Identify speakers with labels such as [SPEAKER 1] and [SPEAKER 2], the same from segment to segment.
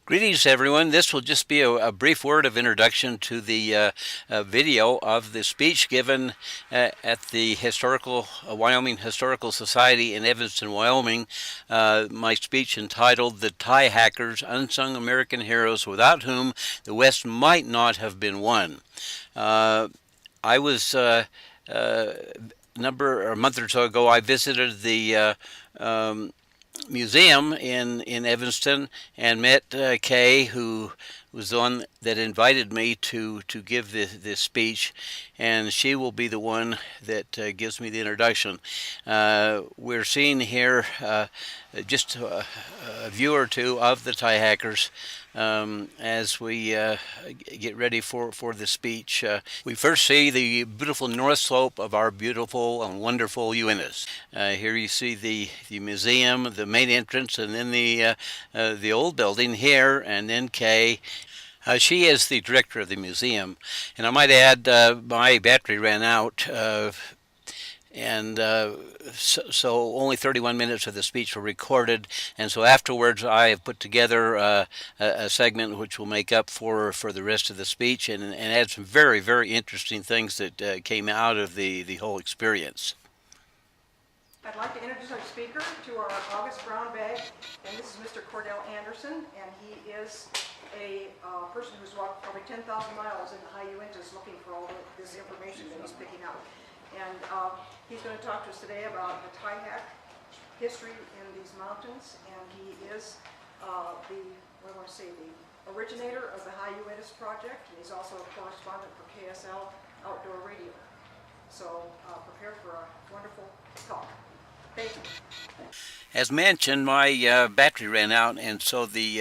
[SPEAKER 1] Greetings, everyone. This will just be a brief word of introduction to the video of the speech given at the Wyoming Historical Society in Evanston, Wyoming. My speech entitled "The Tie Hackers: Unsung American Heroes Without Whom the West Might Not Have Been Won." I was a month or so ago. I visited the museum in Evanston and met Kay, who was the one that invited me to give this speech, and she will be the one that gives me the introduction. We're seeing here just a view or two of the tie hackers as we get ready for the speech. We first see the beautiful north slope of our beautiful and wonderful Uintas. Here you see the museum, the main entrance, and then the old building here, and then Kay. She is the director of the museum, and I might add my battery ran out, and so only 31 minutes of the speech were recorded, and so afterwards I have put together a segment which will make up for the rest of the speech and add some very, very interesting things that came out of the whole experience.
[SPEAKER 2] I'd like to introduce our speaker to our August Brown Bag, and this is Mr. Cordell Anderson, and he is a person who's walked probably 10,000 miles in the high Uintas looking for all this information that he's picking up. And he's going to talk to us today about the tie hack history in these mountains, and he is the originator of the High Uintas Project, and he's also a correspondent for KSL Outdoor Radio. So prepare for a wonderful talk. Thank you.
[SPEAKER 1] As mentioned, my battery ran out, and so the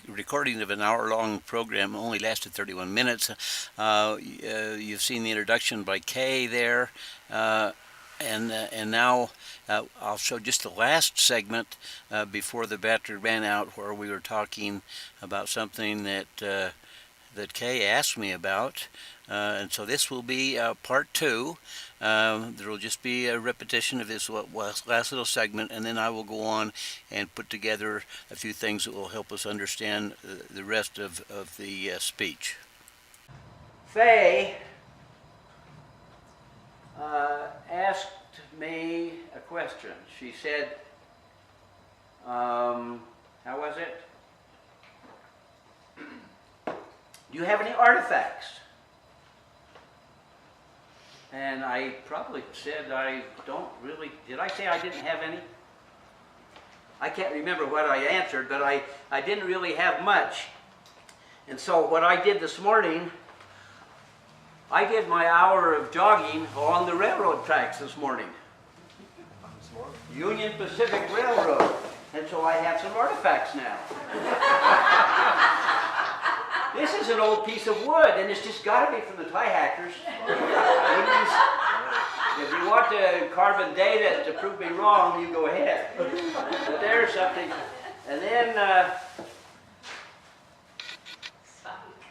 [SPEAKER 1] recording of an hour-long program only lasted 31 minutes. You've seen the introduction by Kay there, and now I'll show just the last segment before the battery ran out, where we were talking about something that Kay asked me about. And so this will be part two. There will just be a repetition of this last little segment, and then I will go on and put together a few things that will help us understand the rest of the speech. Faye asked me a question. She said, how was it? Do you have any artifacts? And I probably said I don't really. Did I say I didn't have any? I can't remember what I answered, but I didn't really have much. And so what I did this morning, I did my hour of jogging along the railroad tracks this morning. Union Pacific Railroad. And so I have some artifacts now. This is an old piece of wood, and it's just got to be from the tie hackers. If you want to carbon date it to prove me wrong, you go ahead. But there's something. And then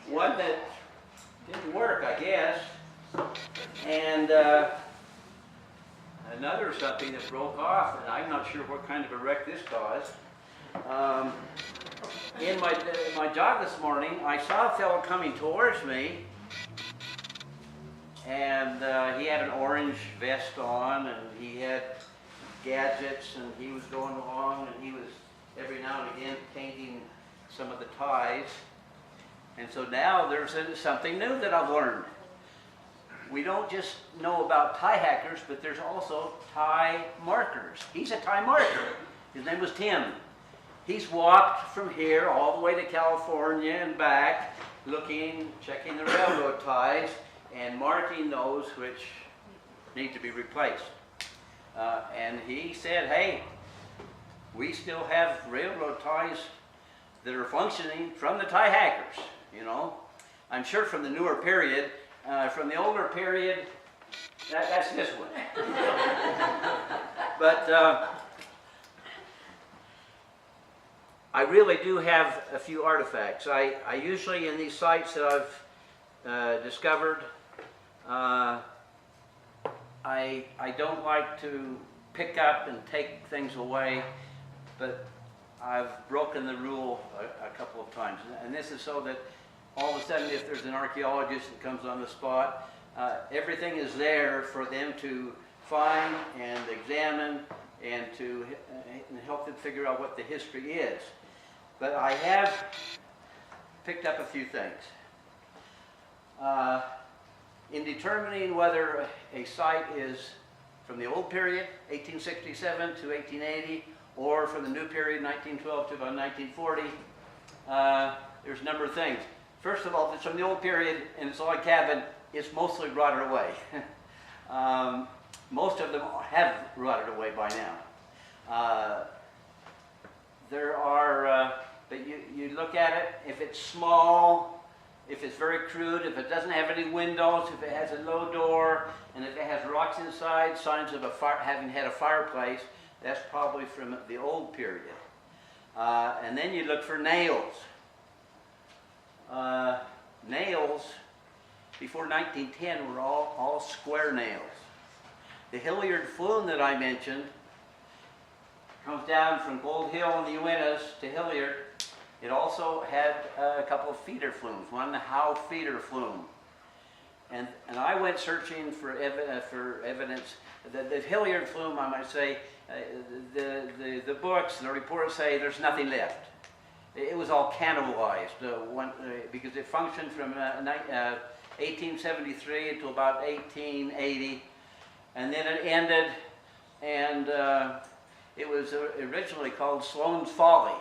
[SPEAKER 1] one that didn't work, I guess. And another something that broke off, and I'm not sure what kind of a wreck this caused. In my jog this morning, I saw a fellow coming towards me, and he had an orange vest on, and he had gadgets, and he was going along, and he was every now and again painting some of the ties. And so now there's something new that I've learned. We don't just know about tie hackers, but there's also tie markers. He's a tie marker. His name was Tim. He's walked from here all the way to California and back, checking the railroad ties, and marking those which need to be replaced. And he said, hey, we still have railroad ties that are functioning from the tie hackers, you know. I'm sure from the newer period. From the older period, that's this one. But I really do have a few artifacts. I usually, in these sites that I've discovered, I don't like to pick up and take things away, but I've broken the rule a couple of times. And this is so that all of a sudden, if there's an archaeologist that comes on the spot, everything is there for them to find and examine and to help them figure out what the history is. But I have picked up a few things. In determining whether a site is from the old period, 1867 to 1880, or from the new period, 1912 to about 1940, there's a number of things. First of all, if it's from the old period and it's a log cabin, it's mostly rotted away. Most of them have rotted away by now. There are, but you look at it, if it's small, if it's very crude, if it doesn't have any windows, if it has a low door, and if it has rocks inside, signs of having had a fireplace, that's probably from the old period. And then you look for nails. Nails before 1910 were all square nails. The Hilliard flume that I mentioned comes down from Gold Hill in the Uintas to Hilliard. It also had a couple of feeder flumes, one the Howe feeder flume. And I went searching for evidence. The Hilliard flume, I might say, the books, the reports say there's nothing left. It was all cannibalized because it functioned from 1873 until about 1880, and then it ended, and it was originally called Sloan's Folly.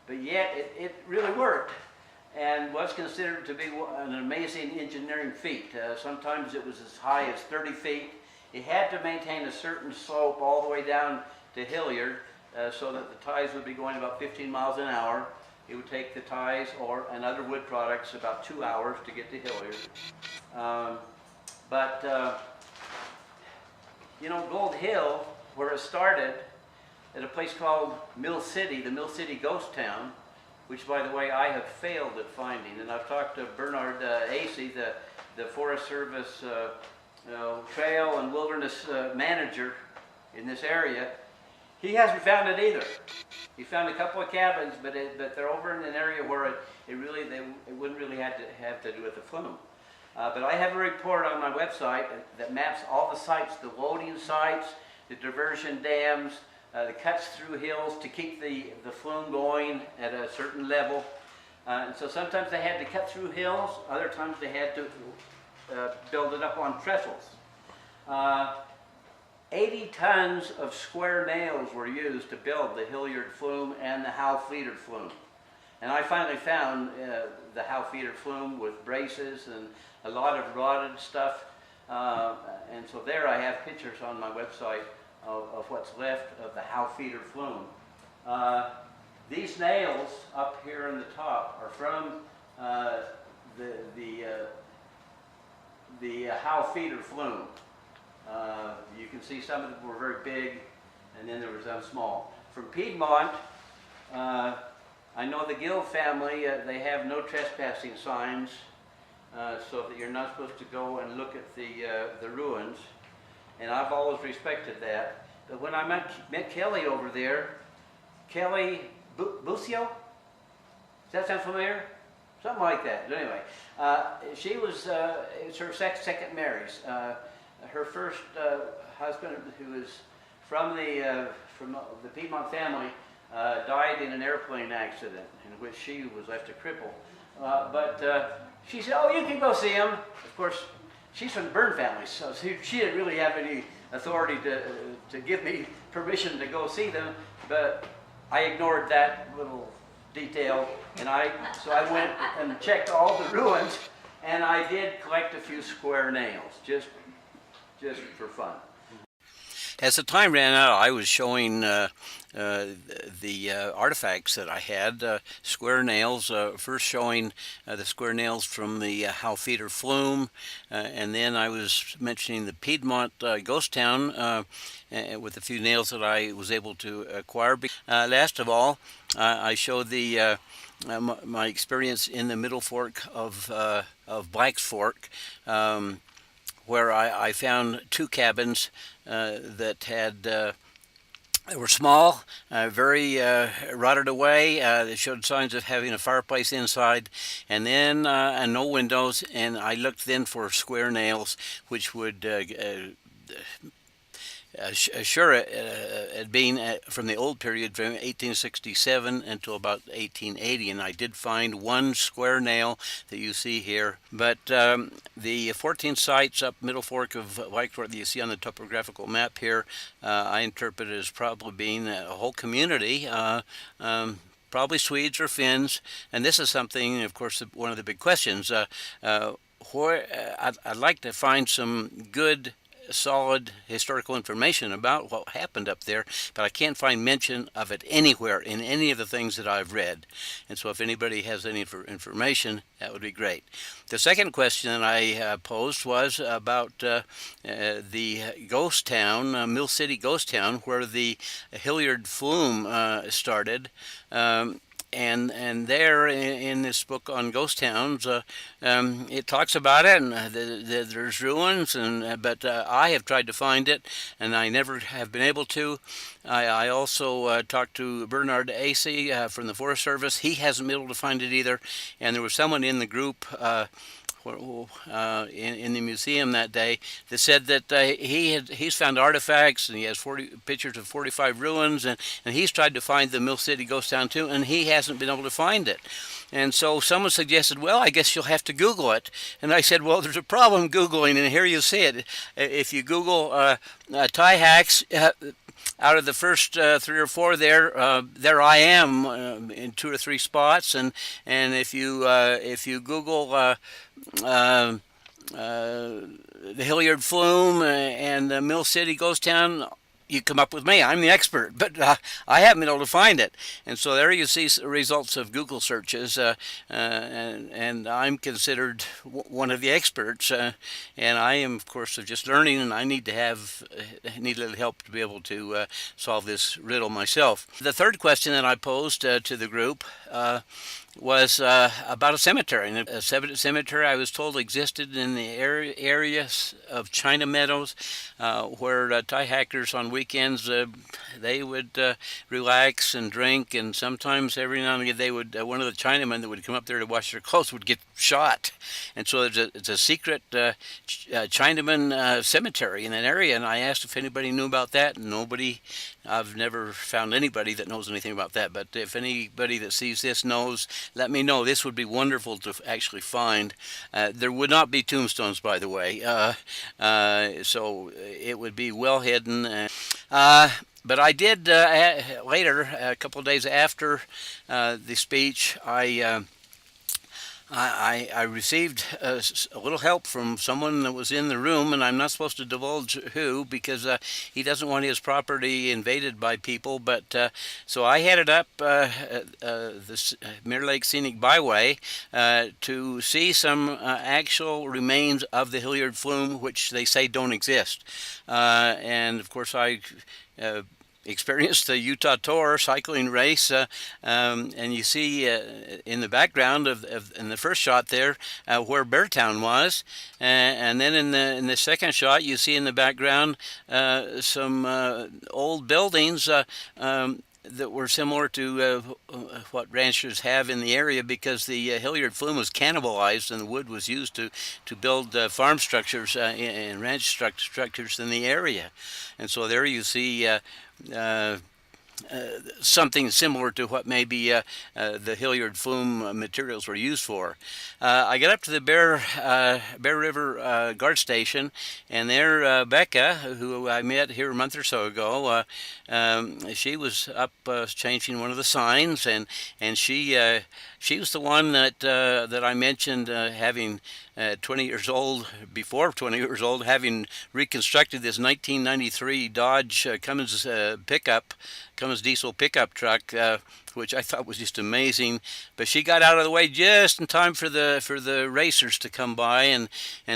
[SPEAKER 1] But yet it really worked and was considered to be an amazing engineering feat. Sometimes it was as high as 30 feet. It had to maintain a certain slope all the way down to Hilliard so that the ties would be going about 15 miles an hour. It would take the ties and other wood products about 2 hours to get to Hilliard. You know, Gold Hill, where it started, at a place called Mill City, the Mill City ghost town, which, by the way, I have failed at finding. And I've talked to Bernard Acey, the Forest Service trail and wilderness manager in this area. He hasn't found it either. He found a couple of cabins, but they're over in an area where it wouldn't really have to do with the flume. But I have a report on my website that maps all the sites, the loading sites, the diversion dams, the cuts through hills to keep the flume going at a certain level. And so sometimes they had to cut through hills, other times they had to build it up on trestles. 80 tons of square nails were used to build the Hilliard flume and the Howe feeder flume. And I finally found the Howe feeder flume with braces and a lot of rotted stuff. And so there I have pictures on my website of what's left of the Howe feeder flume. These nails up here in the top are from the Howe feeder flume. You can see some of them were very big, and then there was some small. From Piedmont, I know the Gill family, they have no trespassing signs, so that you're not supposed to go and look at the ruins. And I've always respected that. But when I met Kelly over there, Kelly Bucio, does that sound familiar? Something like that. But anyway, she was, it's her second marriage. Her first husband, who was from the Piedmont family, died in an airplane accident in which she was left a cripple. But she said, "Oh, you can go see him." Of course, she's from the Byrne family, so she didn't really have any authority to give me permission to go see them. But I ignored that little detail, and so I went and checked all the ruins, and I did collect a few square nails, just for fun. As the time ran out, I was showing the artifacts that I had, square nails, first showing the square nails from the Howe feeder flume, and then I was mentioning the Piedmont ghost town with a few nails that I was able to acquire. Last of all, I showed my experience in the Middle Fork of Black's Fork, where I found two cabins that had They were small, very rotted away. They showed signs of having a fireplace inside, and no windows. And I looked then for square nails, which would sure, it being from the old period from 1867 until about 1880, and I did find one square nail that you see here. But the 14 sites up Middle Fork of Whitecourt that you see on the topographical map here, I interpret as probably being a whole community. Probably Swedes or Finns, and this is something, of course, one of the big questions. I'd like to find some good solid historical information about what happened up there, but I can't find mention of it anywhere in any of the things that I've read. And so if anybody has any information, that would be great. The second question that I posed was about the ghost town, Mill City ghost town, where the Hilliard flume started. And there in this book on ghost towns, it talks about it, and there's ruins, and but I have tried to find it, and I never have been able to. I also talked to Bernard Acey from the Forest Service. He hasn't been able to find it either, and there was someone in the group in the museum that day that said that he's found artifacts, and he has 40 pictures of 45 ruins, and he's tried to find the Mill City ghost town too, and he hasn't been able to find it. And so someone suggested, well, I guess you'll have to Google it. And I said, well, there's a problem Googling, and here you see it. If you Google tie hacks, out of the first three or four there I am in two or three spots, and if you Google uh, the Hilliard flume and the Mill City ghost town, you come up with me. I'm the expert, but I haven't been able to find it. And so there you see results of Google searches, and I'm considered one of the experts. And I am, of course, just learning, and I need need a little help to be able to solve this riddle myself. The third question that I posed to the group was about a cemetery. And a cemetery I was told existed in the areas of China Meadows, where tie hackers on weekends they would relax and drink, and sometimes every now and again they would one of the Chinamen that would come up there to wash their clothes would get shot, and so it's a secret Chinaman cemetery in that area. And I asked if anybody knew about that, and nobody. I've never found anybody that knows anything about that, but if anybody that sees this knows, let me know. This would be wonderful to actually find. There would not be tombstones, by the way, so it would be well hidden. But I did later, a couple of days after the speech, I received a little help from someone that was in the room, and I'm not supposed to divulge who, because he doesn't want his property invaded by people. But so I headed up this Mirror Lake Scenic Byway to see some actual remains of the Hilliard flume, which they say don't exist. And of course, I experienced the Utah Tour cycling race, and you see in the background in the first shot there where Beartown was, and then in the second shot you see in the background some old buildings that were similar to what ranchers have in the area, because the Hilliard flume was cannibalized and the wood was used to build farm structures and ranch structures in the area. And so there you see something similar to what maybe the Hilliard flume materials were used for. I got up to the Bear River guard station, and there Becca, who I met here a month or so ago, she was up changing one of the signs, and she was the one that I mentioned having 20 years old, before 20 years old, having reconstructed this 1993 Dodge Cummins diesel pickup truck, which I thought was just amazing. But she got out of the way just in time for the racers to come by, and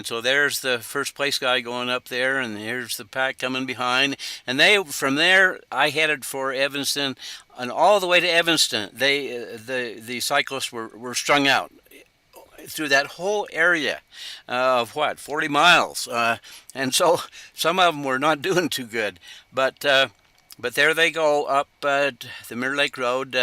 [SPEAKER 1] so there's the first place guy going up there, and here's the pack coming behind, and from there I headed for Evanston, and all the way to Evanston the cyclists were strung out through that whole area of 40 miles, and so some of them were not doing too good. But But there they go up the Mirror Lake Road.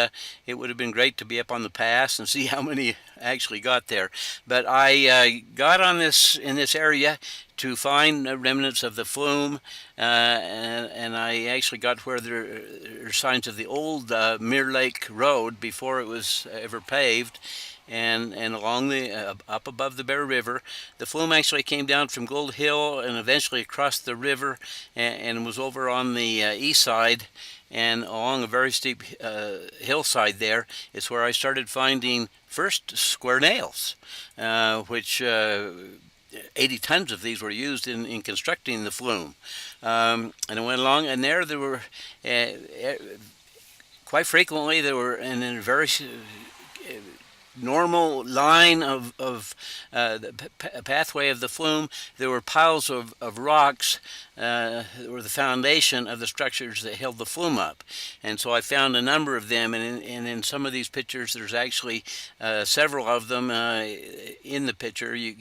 [SPEAKER 1] It would have been great to be up on the pass and see how many actually got there. But I got on this in this area to find remnants of the flume, and I actually got where there are signs of the old Mirror Lake Road before it was ever paved. And along the up above the Bear River, the flume actually came down from Gold Hill and eventually across the river and was over on the east side, and along a very steep hillside there is where I started finding first square nails, which 80 tons of these were used in constructing the flume. And I went along, and there were quite frequently there were in a very normal line of the pathway of the flume, there were piles of rocks that were the foundation of the structures that held the flume up. And so I found a number of them, and in some of these pictures, there's actually several of them in the picture. You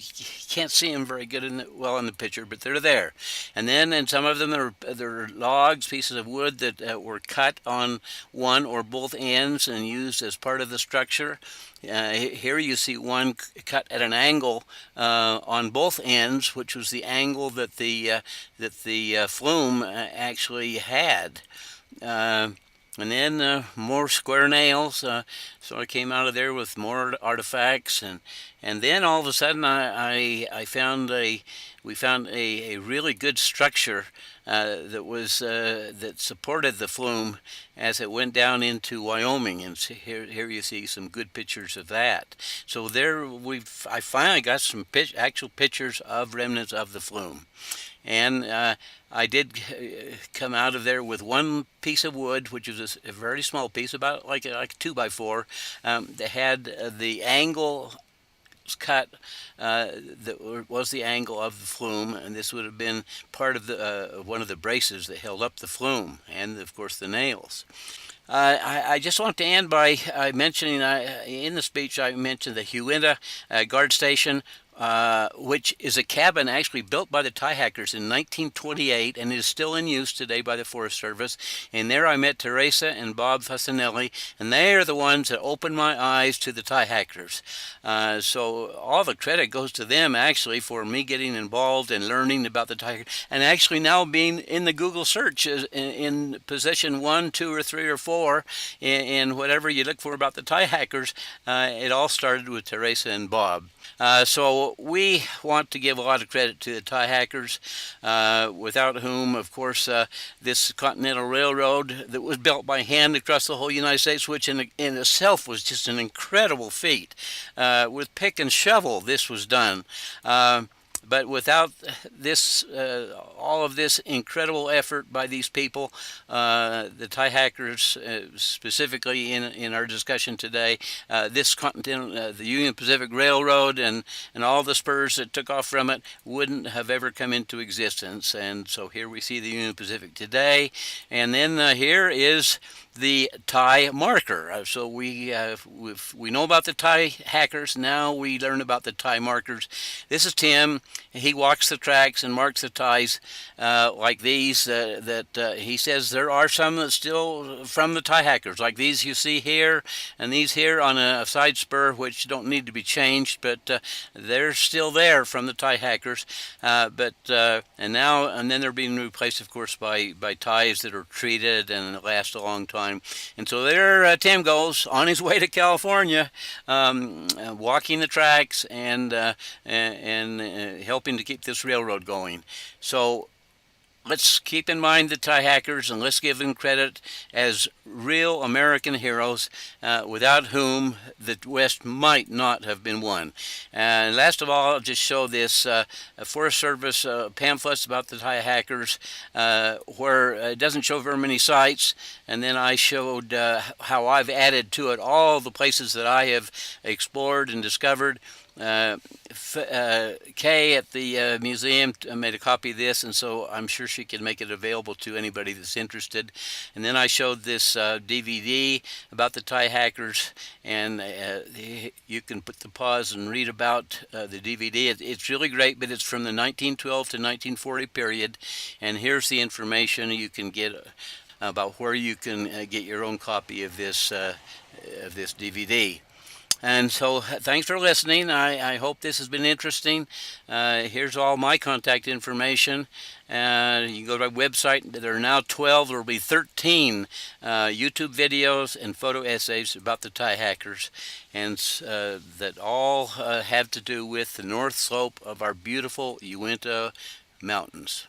[SPEAKER 1] can't see them very good in the picture, but they're there. And then in some of them, there are logs, pieces of wood that were cut on one or both ends and used as part of the structure. Here you see one cut at an angle on both ends, which was the angle that the flume actually had. And then more square nails. So I came out of there with more artifacts, and then all of a sudden I found we found a really good structure that supported the flume as it went down into Wyoming, and here you see some good pictures of that. So there I finally got some actual pictures of remnants of the flume. And I did come out of there with one piece of wood, which was a very small piece, about like a 2x4, that had the angle cut that was the angle of the flume, and this would have been part of the one of the braces that held up the flume, and of course the nails. I just want to end by mentioning, in the speech I mentioned the Uinta guard station, which is a cabin actually built by the tie hackers in 1928 and is still in use today by the Forest Service. And there I met Teresa and Bob Fasanelli, and they are the ones that opened my eyes to the tie hackers. So all the credit goes to them actually for me getting involved and learning about the tie hackers, and actually now being in the Google search in position 1, 2, or 3, or 4 in whatever you look for about the tie hackers. It all started with Teresa and Bob. So we want to give a lot of credit to the tie hackers, without whom, of course, this Continental Railroad that was built by hand across the whole United States, which in itself was just an incredible feat. With pick and shovel, this was done. But without this, all of this incredible effort by these people, the tie hackers, specifically in our discussion today, this continental, the Union Pacific Railroad and all the spurs that took off from it wouldn't have ever come into existence. And so here we see the Union Pacific today. And then here is the tie marker. So we know about the tie hackers. Now we learn about the tie markers. This is Tim. He walks the tracks and marks the ties like these. That he says there are some that still from the tie hackers, like these you see here, and these here on a side spur, which don't need to be changed, but they're still there from the tie hackers. And then they're being replaced, of course, by ties that are treated and last a long time. And so there Tim goes on his way to California, walking the tracks and helping to keep this railroad going. So let's keep in mind the tie hackers, and let's give them credit as real American heroes, without whom the West might not have been won. And last of all, I'll just show this Forest Service pamphlets about the tie hackers, where it doesn't show very many sites. And then I showed how I've added to it all the places that I have explored and discovered. Kay at the museum made a copy of this, and so I'm sure she can make it available to anybody that's interested. And then I showed this DVD about the tie hackers, and you can put the pause and read about the DVD. It's really great, but it's from the 1912 to 1940 period, and here's the information you can get about where you can get your own copy of this DVD. And so, thanks for listening. I hope this has been interesting. Here's all my contact information. You can go to our website. There are now 12. There will be 13 YouTube videos and photo essays about the Thai hackers, and that all have to do with the north slope of our beautiful Uinta Mountains.